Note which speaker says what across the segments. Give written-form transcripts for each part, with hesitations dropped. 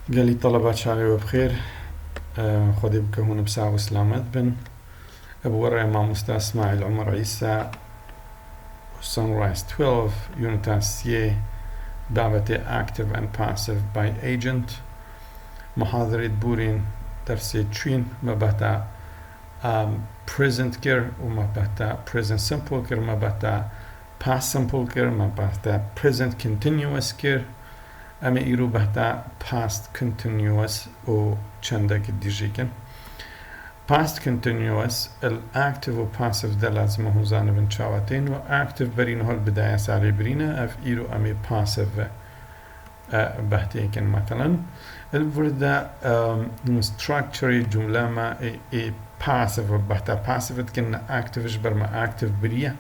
Speaker 1: قال لي طلبة شعري وبخير. خذي بكهون بساعة وسلامت بن بورا إمام أستاذ إسماعيل عمر عيسى Sunrise 12 Unitassier دعوة Active and Passive by Agent محاضرة بورين درسي تشين ما بهتا Present كير وما بهتا Present Simple كير ما بهتا Past Simple كير ما بهتا Present Continuous كير أما إيرو بهتا Past Continuous و چندك ديجيكن Past Continuous الأكتف و Passive ده لازم هو زانبن شاواتين و Active برينه البداية ساري برينه اف إيرو أمي Passive بهتيكن مثلا الورده structure جملة ما passive بهتا passive كنا active جبر ما active بريه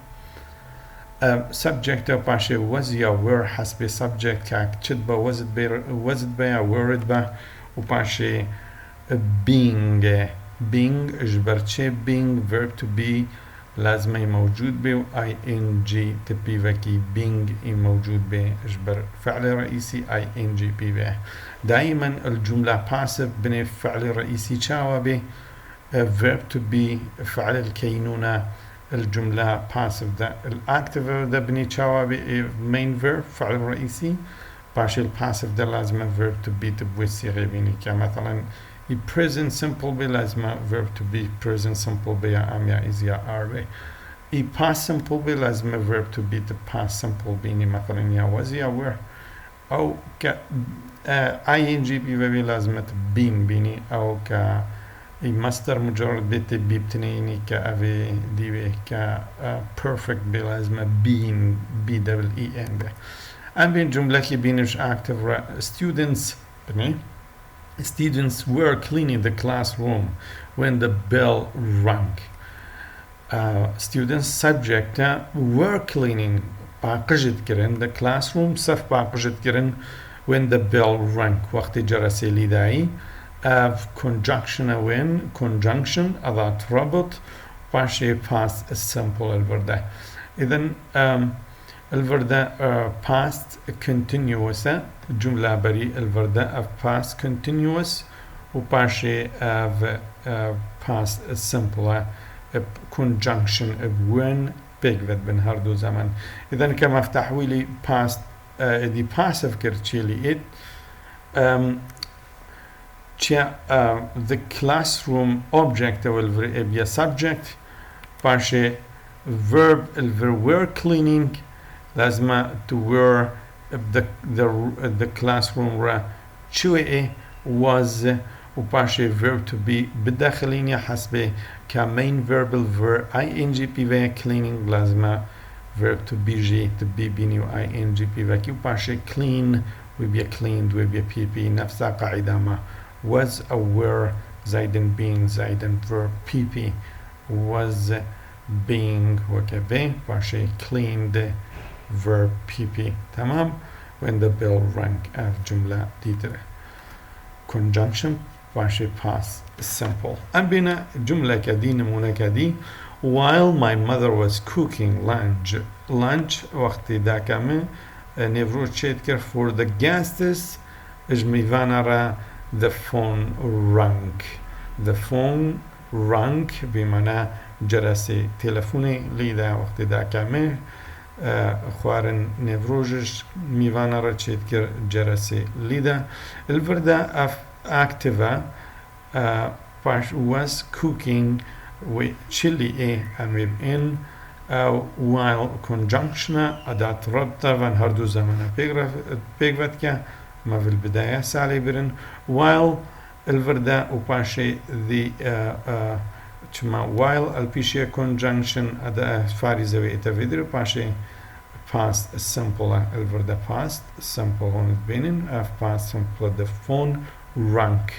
Speaker 1: subject باشي was يا were حسب subject كاك تشد با وزد با word با وباشي being جبرتشي being verb to be لازم موجود به و ing تبي وكي being موجود به جبر فعل رئيسي ing به دائما الجملة passive بني فعل رئيسي شاوى به verb to be فعل الكينونة الجملة passive ده الactive ده بني شاوى به main verb فعل رئيسي باش passive ده لازم verb to be تبوي صيغة بيني كمثلا present simple به لازم verb to be present simple به يا ام يا is يا are به past simple به لازم verb to be the past simple بيني مثلا يا was يا were او ك ing به لازم been بيني او ك مصدر مجرد بيت بيبتنيني كأفي دي ك perfect به لازم been b double e n به ام بين جملة كي بينش active students بني Students were cleaning the classroom when the bell rang. Students subject were cleaning باقجت كرن the classroom صف باقجت كرن when the bell rang وقت جرس لداي conjunction when conjunction أضاء ربط باشي past simple الوردة إذن الوردة past continuous جملة بري الوردة of past continuous وباشي of past simple conjunction of when بيقفت بين هردو زمن إذن كما افتحوا لي past دي passive كرتشيلي the classroom object will be a subject باشي verb were cleaning لازم to wear the classroom را شوي was وباشي verb to be بالداخلين حسب كمين verbal verb ing بي cleaning لازم verb to be جي to be بيني و ing بي وباشي clean وبي cleaned وبي pp نفس قاعدة ما was aware زايدن being زايدن verb pp was being وكذا باشي cleaned verb pp تمام when the bell rang جملة ديتر conjunction باشي past simple أم بنا جملة كدي نمونة كدي while my mother was cooking lunch وقت ذاك من نفرو تشيتكر for the guests اجميفانا را the phone rang بمعنى جرسي تلفوني ليدا وقت ذاك من خوارن نفروجش ميوانا را چيت كر جرسي ليدا الوردا اف اكتيفا was cooking و chili اميب in while conjunction اداة ربطة و هردو زمانه بيغوت كا ما في البداية سالي برن while الوردا و باشي the while البيشية conjunction أداة فارزة إتفيدر باشي past simple الوردا past simple هون بينن past simple the phone rang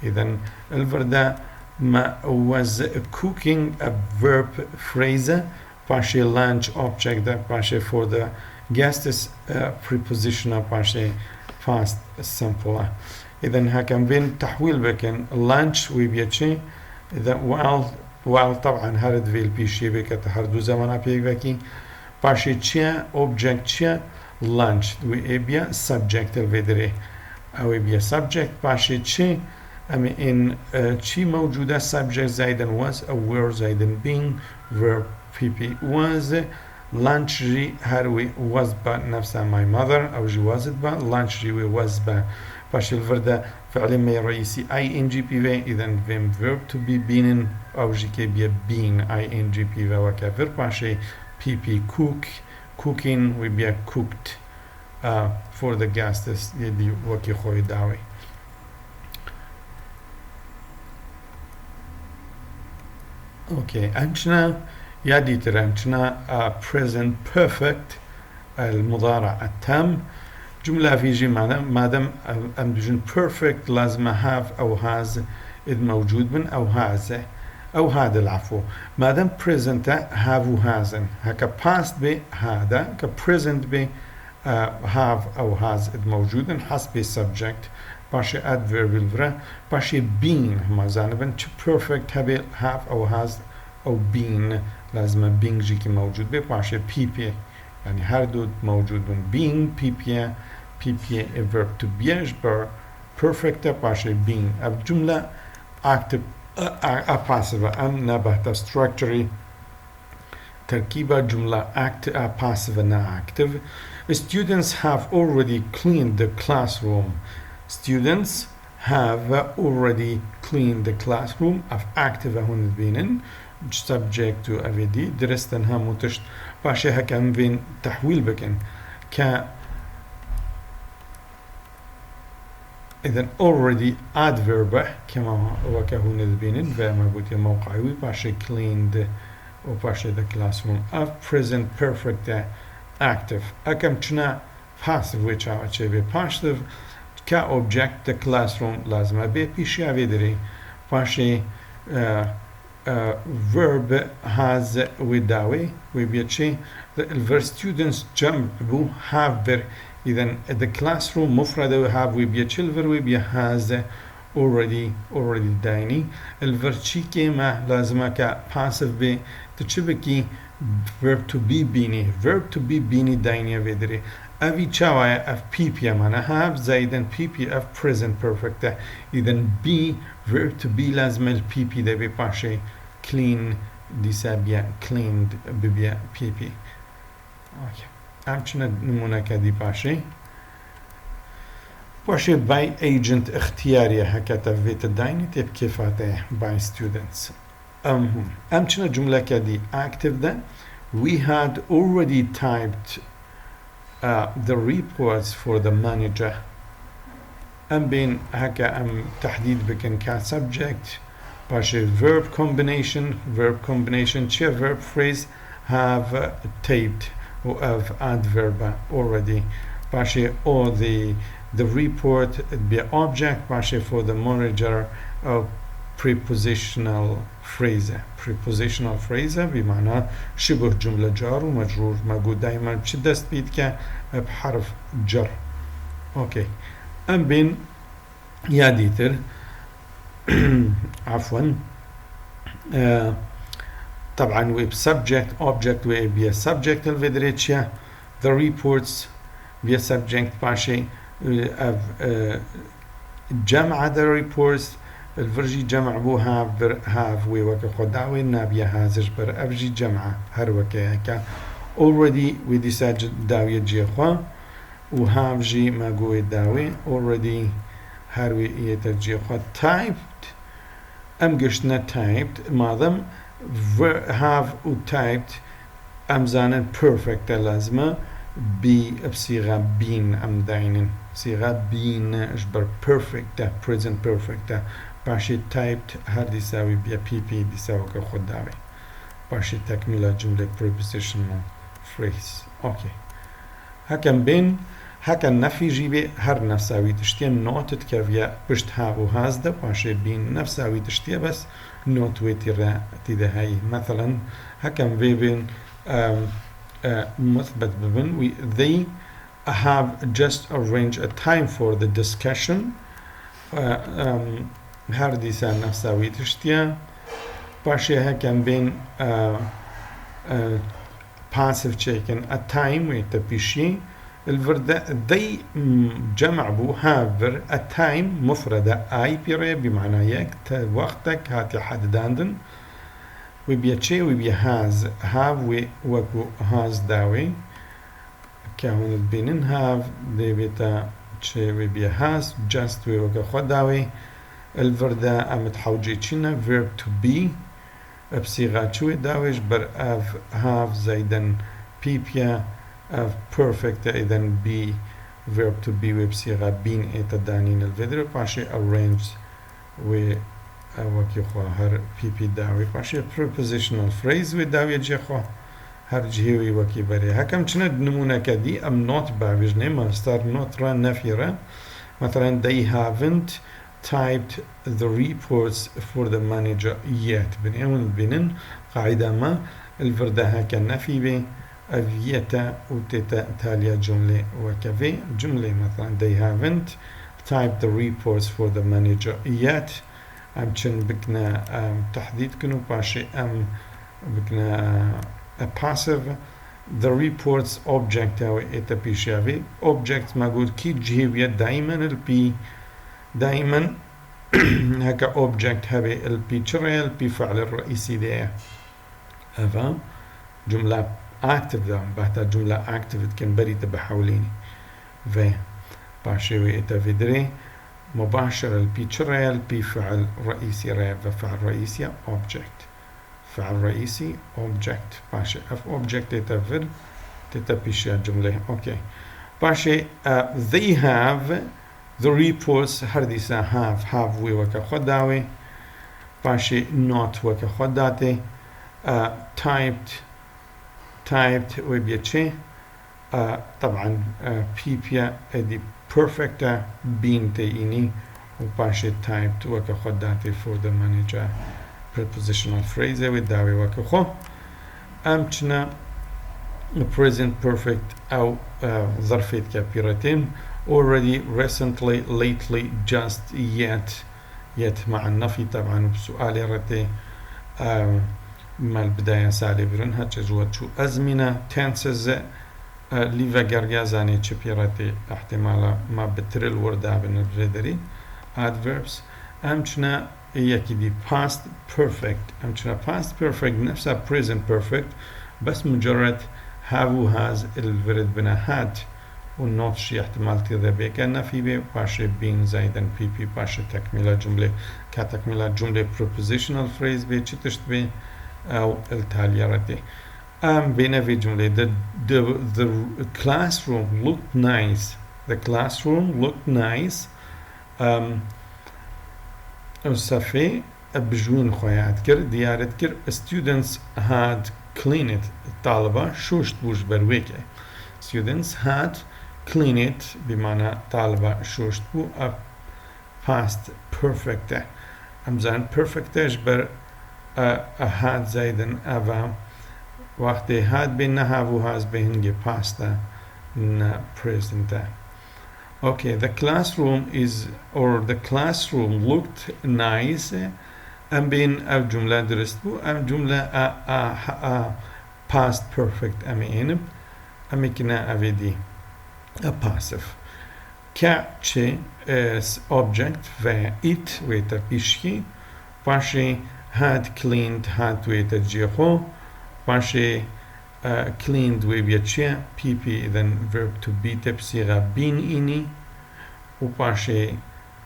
Speaker 1: إذن الوردا ما was cooking a verb phrase باشي lunch object باشي for the guests preposition باشي past simple إذن هكذا بين تحويل بكن lunch ويبيتشي إذا while طبعا هرد في البيشي بك تهردو زمانا بيك بكي باشي تشيا object تشيا lunch ويبيا subject الفيدري أو بيا subject باشي تشي أما إن تشي موجودة subject زايدا was أو were زايدا being verb PP was lunch جي هروي was با نفسها my mother أو جي was با lunch جي was با باشي الفردة فعل ما رئيسي ing PV إذا فيم verb to be been أو جي كي بيا being ing PV وكافر باشي PP cook cooking وبيا cooked for the guests يدي وكي خوي داوي اوكي امشنا يدي ترى امشنا present perfect المضارع التام جملة في جي معنا مادام ام بجن perfect لازم have او has إذ موجود من او has او هذا العفو مادام present have و has هكا past بي هذا ك present بي have أو has إذ موجود حسب subject باشي adverb الفرا باشي been هما زانبن perfect have أو has أو been لازم being جيكي موجود بي باشي PP يعني هردو موجود من being PP a verb to be يجبر perfect باشي being أب جملة active passive أم نبهت structure تركيبة جملة passive and active. Students have already cleaned the classroom. Students have already cleaned the classroom. of active هون بينن subject to أفيدي درستنها متشت باشي هكا بين تحويل بكن ك إذن already adverb كما وكهون بينن فمربوط موقعي باشي cleaned وباشي the classroom of present perfect active أكم تنا passive which are be passive ka object the classroom لازم بي بيشي أفيدري باشي verb has وداوي وبيتشي the students jump بو have their إذن the classroom مفرد have وبيتشي الفر وبي has already دايني الفرشي كما لازم كا passive بي تشبكي verb to be بيني دايني فيدري أبي تشاوية of PP معنا have زايدا PP of present perfect إذن be verb to be لازم ال PP ده بباشي clean دي سابيا cleaned ببيا PP أوكي أمشنا نمونا كدي باشي by agent اختيارية هكذا فيت دايني تب كيفاته by students أمشنا جملة كدي active ده we had already typed the reports for the manager بين هكا تحديد بكن ك subject باشي verb combination چه verb phrase have taped or have adverb already باشي or the report be object باشي for the manager of prepositional phrase بمعنى شبه جملة جار ومجرور موجود دائما بشدست بيد بحرف جر اوكي ام بين يا ديتر عفوا طبعا ويب subject object ويب subject الفيدريتشيا the reports via subject باشي جمع the reports الفرجي جمع بو have ويوكا خداوي نابيا هازج بر افجي جمع هر وكا هكا already ودي ساجد داوية جي خوا وهاف جي ما قوي داوي already هروي يتجي خوا typed ام قشنا typed ماذا have و typed ام زانن perfect لازمة بصيغة been ام داينن صيغة been اجبر perfect present perfect باشي typed هر دي ساوي بيا PP دي ساوي كخود داوي باشي تكملة جملة prepositional phrase اوكي هكذا بين هكذا نفي جيبي هر نفساوي تشتين نوت تكافيا بشت هاو هازدا باشي بين نفساوي تشتيا بس نوت ويتيرا تيدا هاي مثلا هكذا بين مثبت ببن they have just arranged a time for the discussion هر ديسان نفساوي تشتيا باشي هكذا بين passive taken a time ويتبشي الفرد they جمع بو have a time مفردة I بيري بمعنى يك وقتك هاتي حد داندن وبيا تشي وبيا have وكو has داوي كهون البينن have دي بيتا تشي وبيا has just وكو خود داوي الفردة أمت حوجي تشينا verb to be بصيغة شوي داويش بر have زايدن بيبيا perfect إذن be verb to be وبصيغة بين إتدانين الفيدرو باشي arrange وكي خوا هر بي داوي باشي prepositional phrase وداوي جي خوا هر جهوي وكي بري هكم چند نمونة كدي am not باوجنه ماستر not را نفيرا مثلا they haven't typed the reports for the manager yet بنين قاعدة ما الفردة هكا نفي بي أفيتا وتتا تاليا جملة وكفي جملة مثلا they haven't typed the reports for the manager yet أم چن بكنا تحديد كنو باشي أم بكنا passive the reports object أو إتا بيشاوي object ما قول كي جهوية دايما البي دايما هكا object هبي البي شري البي فعل الرئيسي ده أفهم جملة active ده بعد جملة active كان بري تبحوليني في باشوي إتا فيدري مباشرة البي البي فعل رئيسي ريف فعل رئيسي object فعل رئيسي object باشي اف object إتا فيد تتا بيشي الجملة اوكي باشي they have the reports هرديسا have وي وكا خداوي باشي not وكا خداتي typed وبيتشي طبعا بيبيا ادي perfect بين تيني وباشي typed وكا خداتي for the manager prepositional phrase وداوي وكا خو امتنا present perfect او ظرفية كابيرتين already recently lately just yet مع النفي طبعا بسؤال رتي ما البداية سالبرن هاتش جوات شو أزمنة tenses ليفا جرجازاني تشبيرتي احتمالا ما بترل وردا بنفردري adverbs أمشنا يكي دي past perfect أمشنا past perfect نفسها present perfect بس مجرد have و has الورد بنا had والنوت شي احتمال تذا بيك النفي بي باشي being زايدا بي باشي تكملة جملة كتكملة جملة prepositional phrase بي چتشت بي أو التالية بين في جملة the classroom looked nice the classroom looked nice صفي بجوين خويات كر ديارت كر students had cleaned الطالبة شوشت بوش برويكي students had cleaned بمعنى طالبة شوشت بو past perfect أمزان perfect جبر had زايدن أفا وقت had بين have has بين past نا present okay the classroom looked nice أم بين أو جملة درست بو أم جملة past perfect أمي أمي كنا أفيدي passive كاتشي is object و it ويتا بيشي باشي had cleaned had ويتا جيخو باشي cleaned ويبيتشي بي إذن verb to be تبصيغة بين إني وباشي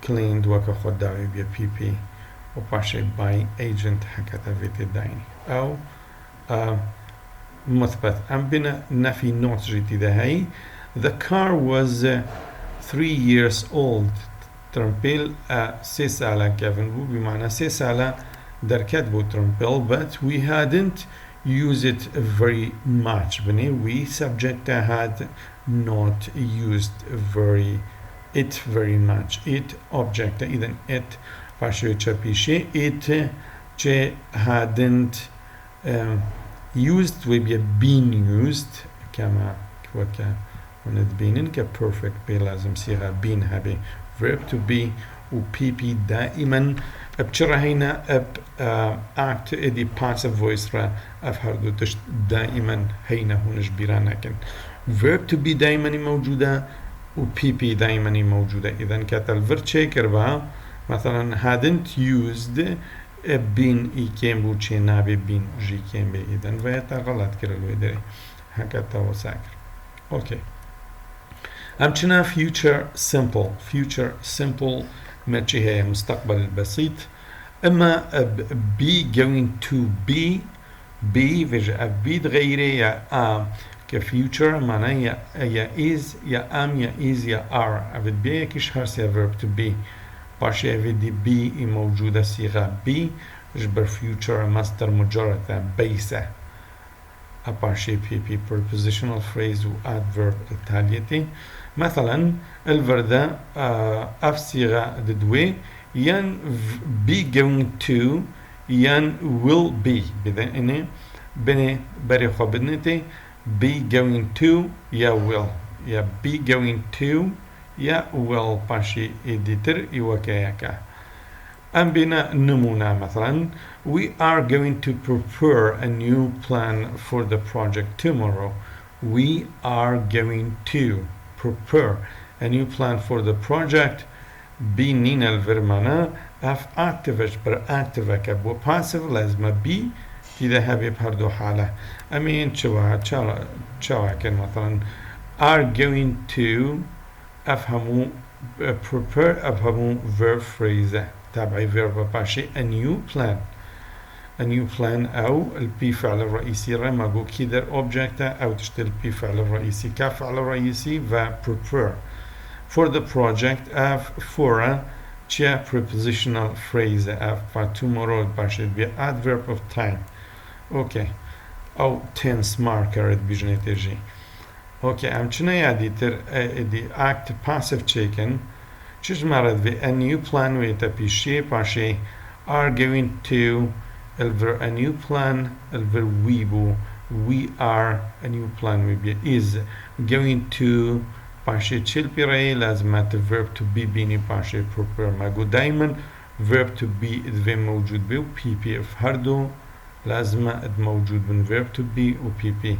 Speaker 1: cleaned وكا خداوي بيا بي وباشي by agent هكذا فيتي دايني أو مثبت أم بنا نفي نوت جيتي ده هاي the car was 3 years old ترمبيل 6 سالة كيفن بو بمعنى 6 سالة دركت بو ترمبيل but we hadn't used it very much بني we subject had not used it very much it object إذن it فاشوي تشابيشي it hadn't used ويبقى been used كما وكا وندبينن كperfect بي لازم صيغة been هبي verb to be و PP دائما بشرة هنا act ادي passive voice را افهردو تشت دائما هنا هونش بيرانكن verb to be دائما موجودة و PP دائما موجودة. إذا كانت الفيرب تشيكر بها مثلا hadn't used been اي كان بو چه نابي been جي كان بي. إذا فيتا غلط كرا الويدري هكذا وساكر. اوكي أمشنا future simple ما چه هي مستقبل البسيط. اما be going to be فيجا be تغيره يا كفيوتشر معناه يا is يا am يا is يا are. أبد بي يكيش هرس يا verb to be باشي أبدي be موجودة صيغة be جبر future مصدر مجرد بيسة أباشي PP prepositional phrase و adverb التاليتي. مثلا الفردة أف صيغة ددوي ين be going to ين will be بذن بني بري خبرنتي be going to يا will يا be going to يا will باشي editor يوكايكا. أم بنا نمونا مثلا we are going to prepare a new plan for the project tomorrow. We are going to prepare a new plan for the project. be نينا الفرمانا اف activش بر activك بو passive لازم be إذا هبي بهردو حالة. أمين شوا كان مثلا are going to أفهمو prepare أفهمو verb phrase تابعي verb باشي a new plan أو البي فعل الرئيسي رما جو كيدر object أو تشتري البي فعل الرئيسي كفعل الرئيسي و prepare for the project أف for chia prepositional phrase أف tomorrow باشي بي adverb of time. اوكي او tense marker بيجني تجي. اوكي ام چنه يادي تر دي act passive chicken چش مرد في a new plan ويتا بيشي باشي are going to الفر a new plan الفر we بو we are a new plan ويبي is going to باشي تشيل بيري لازمات verb to be بيني باشي prepare ماغو دايما verb to be ادفي موجود بي و PP في هردو لازم موجود من verb to be و PP.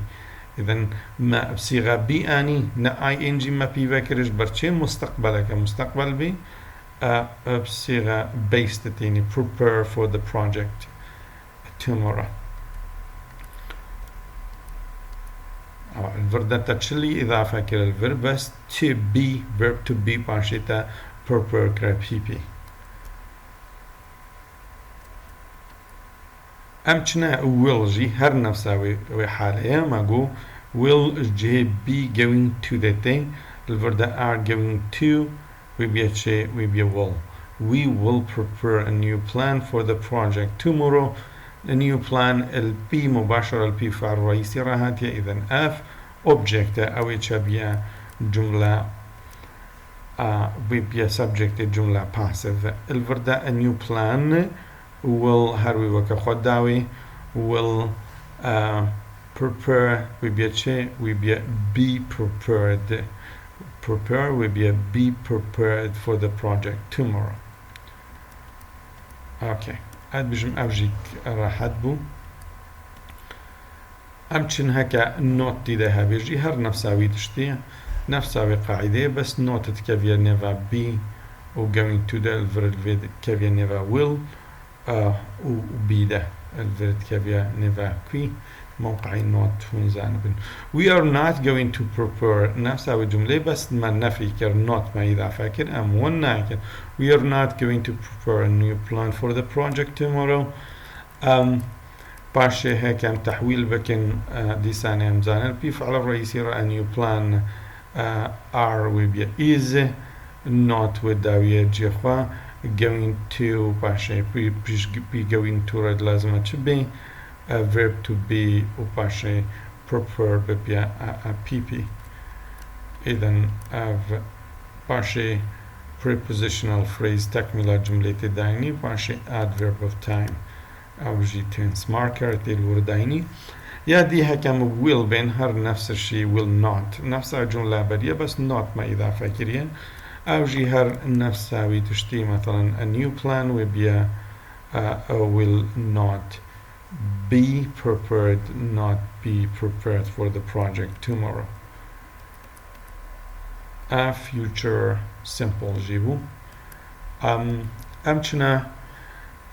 Speaker 1: إذن ما بصيغة بي أني نا ing ما بي فاكرش برشي مستقبلك مستقبل بي بصيغة based تاني prepare for the project tomorrow. الفردة تشلي إضافة كلا الفرب بس to be verb to be باشيتا prepare كرا PP. أمشنا will جي هر نفسها وحاليا ماغو will جي be going to the thing الفردة are going to ويبيا شي ويبيا will. We will prepare a new plan for the project tomorrow. a new plan البي مباشرة البي فعل رئيسي راهاتيا. إذن F object أو يتشابيا جملة ويبيا subject جملة passive. الفردة a new plan will هروي وكا خداوي will prepare ويبيا شيء ويبيا be prepared prepare ويبيا be prepared for the project tomorrow. اوكي هاد بجم افجيك راحت بو امشن هكا نوت دي ده بيجي هر نفساوي تشتي نفساوي قاعدة بس نوت تكافيا نيفا be و going to the الفرد كافيا نيفا will و be ده الفرد كافيا نيفا كوي موقعي نوت هون زانبن. We are not going to prepare نفساوي جملة بس ما نفي كر not ما إذا فاكر أم وناكر. We are not going to prepare a new plan for the project tomorrow. باشي هيك ام تحويل بكن دي سانة امزانا بيفعل الرئيسي a new plan are ويبيا is not وداوية جيخوا going to باشي be going to رد لازمة تبي verb to be وباشي prepare ببيا PP. إذن باشي prepositional phrase تكملة جملة دايني باشي adverb of time أو جي tense marker تلور دايني. يا دي هكام will بين هر نفس الشيء will not نفس الجملة بدية بس not ما إذا فاكرين أو جي هر نفسها تشتي مثلا a new plan وبيا will not be prepared not be prepared for the project tomorrow. a future simple جيبو أمشنا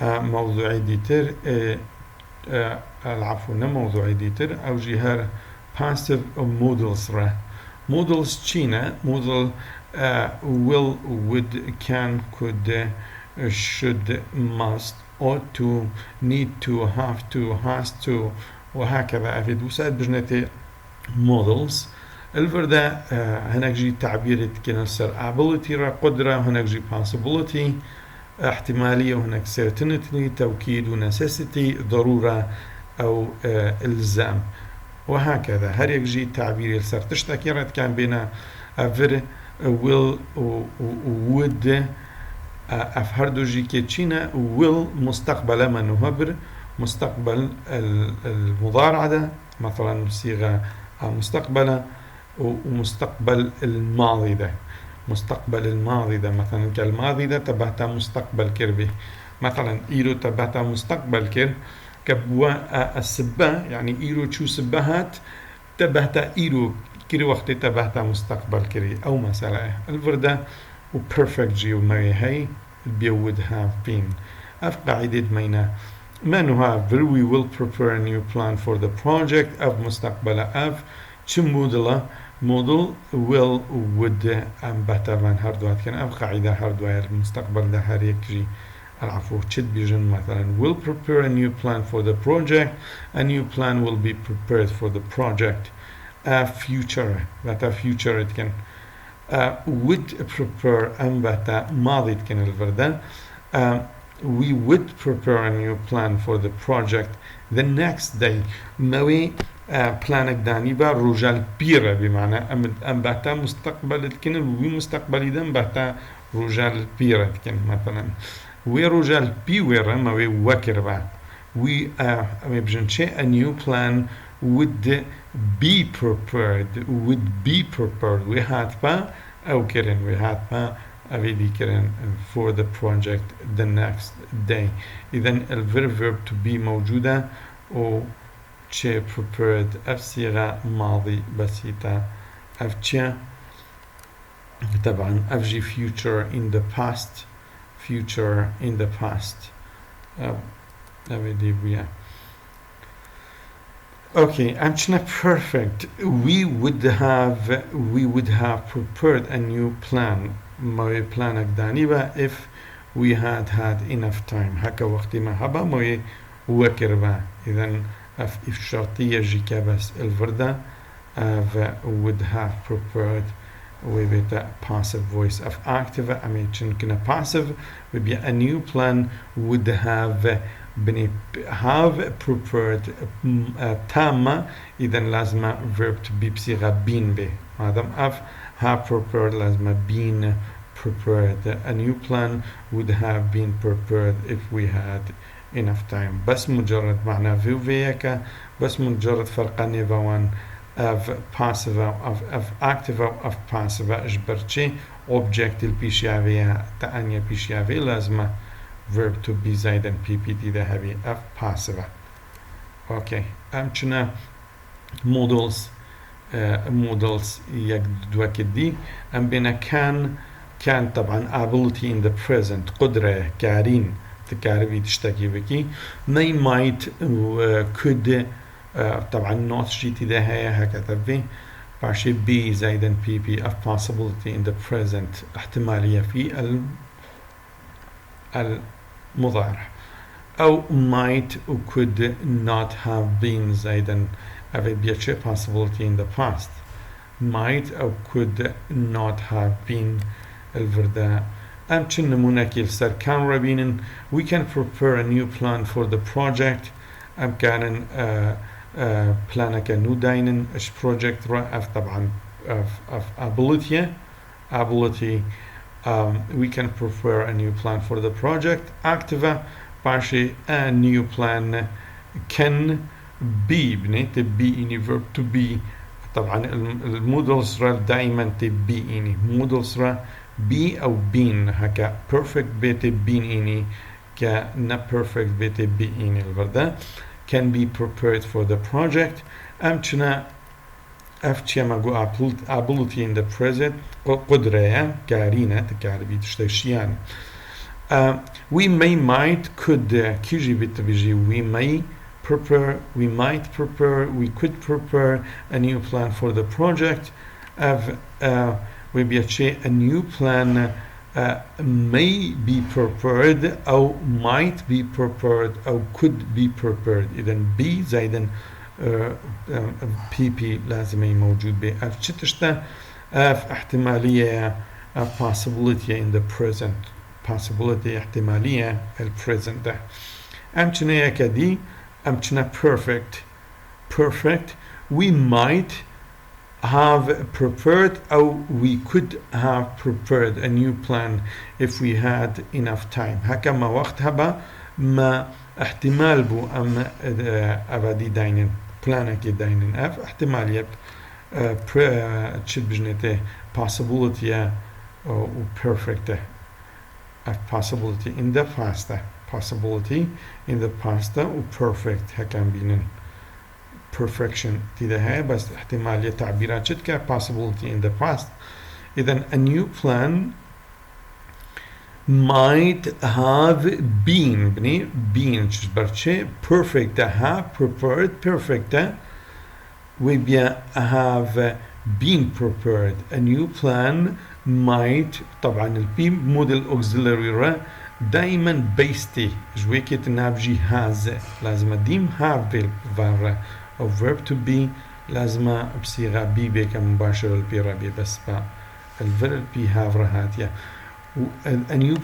Speaker 1: موضوع ديتر العفو موضوع ديتر أو جهار passive modals را modals چينا modal will would can could should must ought to need to have to has to وهكذا أفيد وساد بجنتي models الفردا هناك جي تعبير كنا سر ability را قدرة هناك جي possibility احتمالية وهناك certainty توكيد و necessity ضرورة أو إلزام وهكذا هر يك جي تعبير السر تشتكي رد كان بين أفر will would أفهردو جي كيتشينا will مستقبل من نهبر مستقبل المضارعة ده مثلا صيغة مستقبلة ومستقبل الماضي ده مستقبل الماضي ده مثلا كالماضي ده تبعتها مستقبل كربي مثلا إيرو تبعتها مستقبل كر كبوا السبة يعني إيرو شو سبهات تبعتها إيرو كري وقت تبعتها مستقبل كري أو مسألة الفردة و perfect جيو ماي هي would have been أف قاعدة مينا ما نهافر we will prepare a new plan for the project أف مستقبل أف شو مودلا model will would أم بتابان هردوات كان أف قاعدة هردوات المستقبل ده هريك جي العفو تشد بيجن مثلا will prepare a new plan for the project a new plan will be prepared for the project a future بتا future it can would prepare أم بتا ماضي كان الفردة we would prepare a new plan for the project the next day موي بلانك داني با رجال بيرة بمعنى أم بتا مستقبل كن ومستقبل إذا بتا رجال بيرة كن مثلا ورجال بيورة موي وكر با we بجنشي a new plan would be prepared we had با أو كرن we had با أبيدي كرن for the project the next day إذن الverb to be موجودة و تشي prepared أف صيغة ماضي بسيطة أف تشي طبعا أف جي future in the past أبيدي بيا Okay, actually perfect. We would have prepared a new plan. موي بلانك دانيبا if we had enough time. هكا وقت ما هبا موي وكربا. إذن if شرطية جيكا بس الفردة would have prepared with a passive voice of active. I mean كنا passive would be a new plan would have prepared تامة إذا لازم verb to be بصيغة been به هذا have prepared لازم been prepared a new plan would have been prepared if we had enough time بس مجرد معنى فيك بس مجرد فرقاني بوان of passive of active of passive اجبرتشي object البيشيافية تانية بيشيافية لازم verb to be زائدا PPT ذهبي of passive okay أمشنا models يقدوا كدي أم بنا كان طبعا ability in the present قدرة كارين تكاربي تشتكي بكي may might could طبعا not جيتي ده هي هكذا بي باشي be زائدا PP of possibility in the present احتمالية في المضارع أو might و could not have been زائدا أبي بيتشي possibility in the past might أو could not have been الفردة أم چن نمونه كيل سر كان ربينن we can prepare a new plan for the project أم كان بلانك نو داينن اش project را اف طبعا of ability we can prepare a new plan for the project active باشي a new plan can be بنيت be any verb to be طبعا المودلز را دائما تبي اني مودلز را be أو been هكا perfect بيت been اني كنا perfect بيت be اني الفردة can be prepared for the project أمشنا اف چيما ability in the present قدرة كارينة تكاربي تشتغشيان. We may might could كيجي بتبيجي we may prepare, we might prepare, we could prepare a new plan for the project. We a new plan may be prepared أو might be prepared أو could be prepared. إذن be زائدا PP لازم موجود به. شتشتا احتمالية possibility in the present, possibility احتمالية present ده. أمشنا يكدي أمشنا perfect we might have prepared أو we could have prepared a new plan if we had enough time. هكا ما وقت هبا ما احتمال بو أم أبدي داينن بلانك داينن اف احتمالية تشد بجنته possibility و perfect possibility in the past, possibility in the past و perfect هكا بينن perfection تدها بس احتمالية تعبيرات شتك possibility in the past. إذن a new plan might have been been برشة perfect have prepared perfect ويبقى have been prepared. A new plan might طبعا البي موديل auxiliary دايما بيستي جويكي تنابجي has لازم ديم have بالفارة أو verb to be لازم بصيغة بي بيك مباشرة البيرابي بس با الفيرب بي have رهاتيا. A new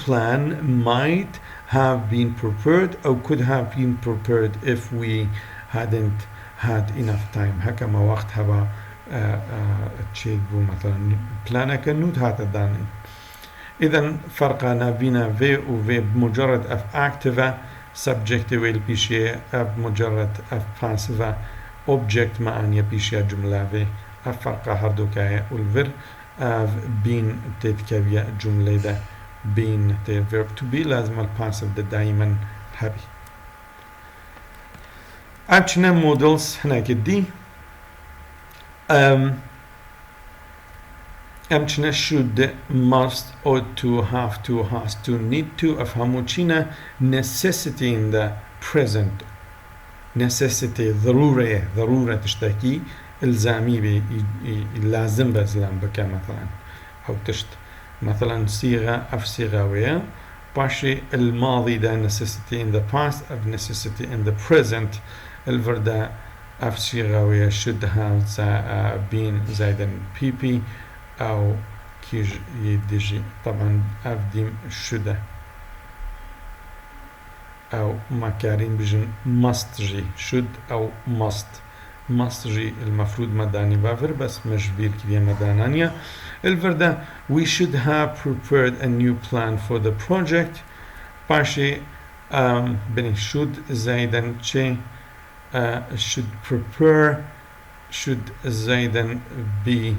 Speaker 1: plan might have been prepared or could have been prepared if we hadn't had enough time. هكا ما وقت هبا تشيد بو مثلا بلانك النود هاتا داني. إذن فرقنا بين في و في بمجرد اف active subject والبيشي اف مجرد اف passive object معنى بيشي جملة في اف فرقا هردوكاية والفر اف بين تتكابيا جملة ده بين تي verb to be لازم الباسف ده دايما هبي. أبشنا مودلز هناك دي أمشنا should, must, ought to, have to, has to, need to أفهموشينا necessity in the present. necessity ضرورة تشتكي إلزامي بي لازم بزلام بكا مثلا أو تشت مثلا صيغة أف صيغوية باشي الماضي ده necessity in the past أف necessity in the present الفردا أف صيغوية should have been زائدا PP أو كيج يديجي طبعا أف ديم should أو مكارين بيجن must جي should أو must جي المفروض مداني بافر بس مجبير كذا مدانانيا الفردا we should have prepared a new plan for the project باشي بني should زايدا شي should prepare should زايدا be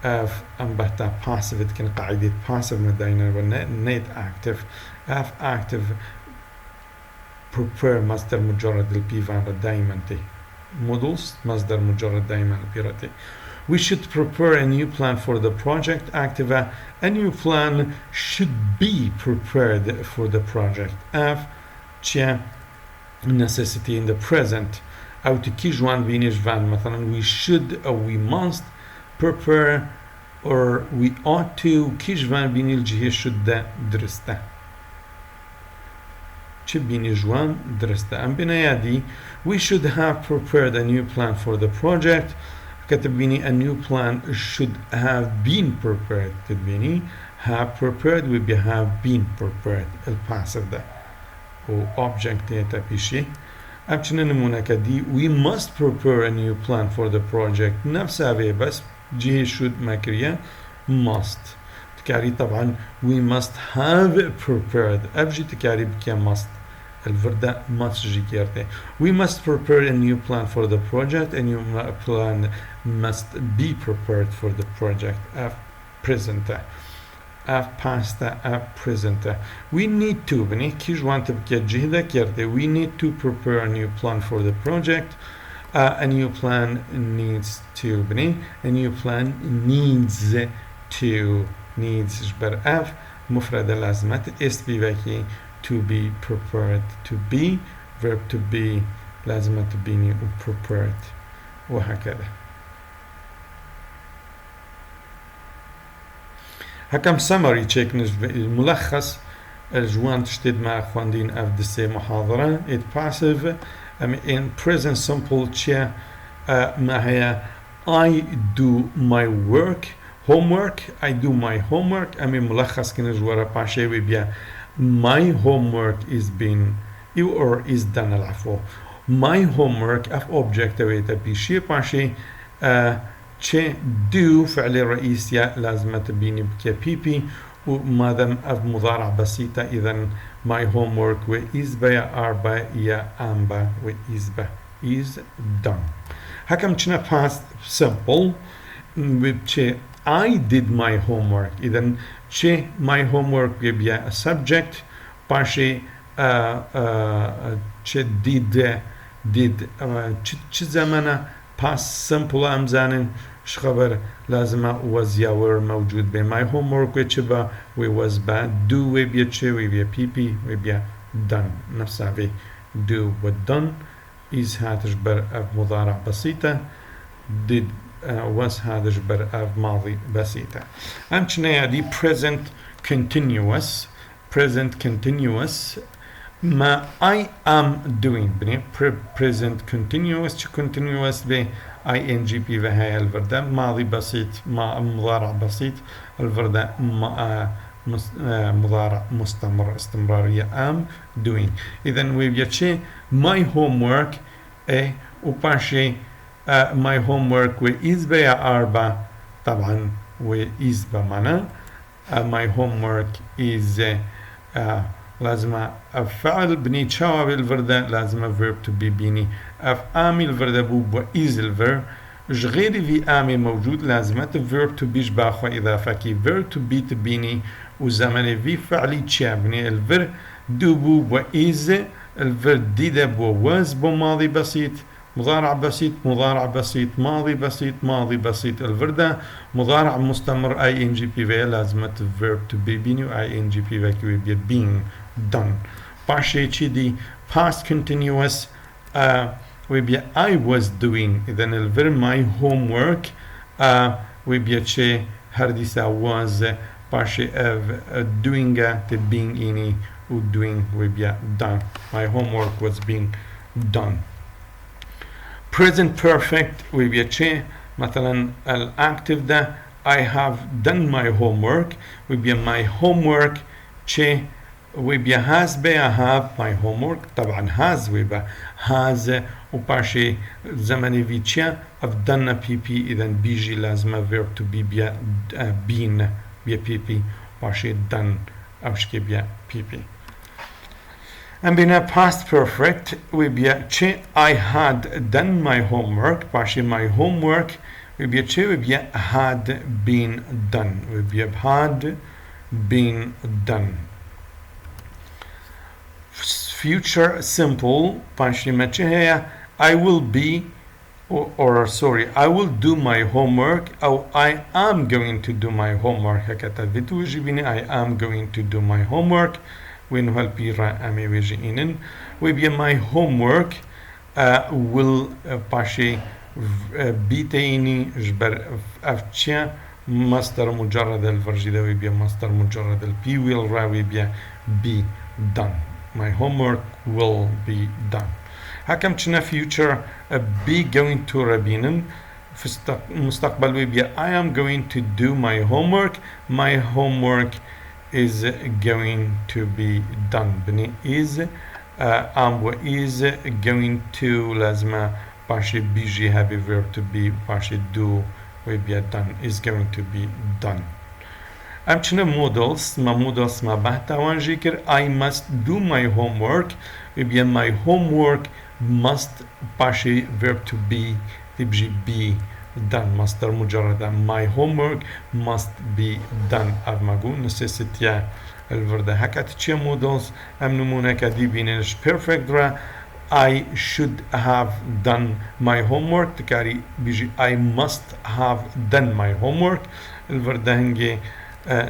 Speaker 1: of أنبهتا passive كان قاعدة passive مداينا need active have active prepare مصدر مجرد البيفان دايما تي models مصدر مجرد دايما البيرتي. We should prepare a new plan for the project active a new plan should be prepared for the project of chia necessity in the present أو تكي جوان بينيش فان مثلا we should أو we must prepare or we ought to كي جوان بيني الجهة should درسته چه بيني جوان درسته أم بنايا we should have prepared a new plan for the project كتب بيني a new plan should have been prepared تبيني have prepared will be have been prepared الباسف ده و object ديتا بيشي أبشنا نمونا كدي we must prepare a new plan for the project نفسها بيه بس جهة should ماكريا must تكاري طبعا we must have prepared أبجي تكاري بكيا must الفردة must جي كيرتي we must prepare a new plan for the project a new plan must be prepared for the project of present of past of present we need to بني كي جوان تبكي جهة كيرتي we need to prepare a new plan for the project a new plan needs to بني a new plan needs to needs جبر F مفردة لازمة است بيبكي to be prepared to be verb to be لازمة بيني و prepared وهكذا. هكم summary check الملخص الجوان تشتد مع خواندين اف دسي محاضرة it passive in present simple تشيا ما هي I do my work homework I do my homework ملخص كنا جوارا باشي ويبيا my homework is been or is done العفو my homework اف object ويتا بيشي باشي تشي do فعل رئيسية لازم تبيني بكي بي ومادام اف مضارع بسيطة اذا my homework و is بيا are با يا am با و is با is done. هكم تشنا past simple وبتشي I did my homework اذا تشي my homework بيبيا a subject باشي تشي did تشي زمانه past simple امزانن شخبر لازم was يا were موجود ب my homework ويتشبا we was با do ويبيا تشي ويبيا بي ويبيا done نفسها في do و done is هاتجبر اف مضارع بسيطة did was هاتجبر اف ماضي بسيطة. امشنا دي present continuous ما I am doing بني present continuous continuous ب ing بي وهي الفردة ماضي بسيط مضارع بسيط الفردة مضارع مستمر استمرارية am doing إذن ويبيتشي my homework وباشي my homework و is بيا أربعة طبعا و is بمعنى my homework is لازم فعل بني تشاوب الفردة لازم verb to be بيني آمي الفردة بو is الفر غير في آمي موجود لازمة verb to be جباخو إضافة كي verb to be تبيني وزمن في فعلي تشابني الفر دو بو is الفر ديدا بو was بو ماضي بسيط مضارع بسيط ماضي بسيط الفردة مضارع مستمر ing بي لازمة verb to be بيني و ing بي كي being done باشي تشيدي past continuous ويبيا I was doing إذن الفر my homework ويبيا تشي هرديسا was باشي doing being إني و doing ويبيا done my homework was being done. Present perfect ويبيا تشي مثلا الactive ده I have done my homework ويبيا my homework تشي ويبيا has بيا have my homework طبعا has ويبيا has وباشي زمني في تشي I've done a PP إذن بيجي لازمة verb to be بيا been بيا PP باشي done أوشكي بيا PP. And in a past perfect ويبيا تشي I had done my homework باشي my homework ويبيا تشي ويبيا had been done ويبيا had been done. Future simple باشي ما تشي هي I will be or sorry I will do my homework أو I am going to do my homework هكذا بتوجي بني I am going to do my homework وين هالبيرا أمي ويجي إنن ويبيا my homework will باشي بيتيني جبر أفتشيا مصدر مجرد الفرجيدة ويبيا مصدر مجرد البي will را ويبيا be done my homework will be done. هكم تشنا future be going to ربينن في المستقبل ويبيا I am going to do my homework is going to be done بني is am is going to لازمة باشي بيجي هابي verb to be باشي do ويبيا done is going to be done. ام چنه modals ما بحثا وانجي كر I must do my homework ويبيا my homework must باشي verb to be تبجي be done مصدر مجرد my homework must be done اف ماقول necessity الفردة هكا تشي modals ام نمونه كدي بينش perfect را I should have done my homework تكاري بيجي I must have done my homework الفردة هنجي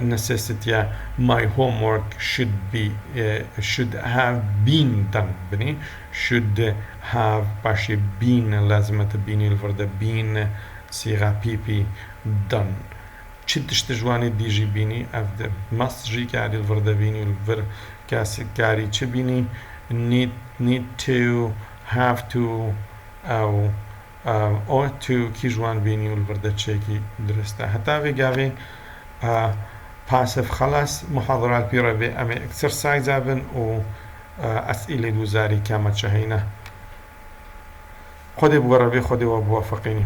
Speaker 1: necessity my homework should have been done بني should have باشي been لازمة بيني الفردة been صيغة بي done چتش تجواني دي جي بيني أفدر must جي كاري الفردة بيني الفر كاري چه بيني need to have to أو ought to كي جوان بيني والفردة تشيكي درسته حتى في قاوي passive خلاص محاضرات بيرا بي أمي exercise أبن و أسئلة دوزاري كامت شهينة خودي بورا بي خودي وبوافقيني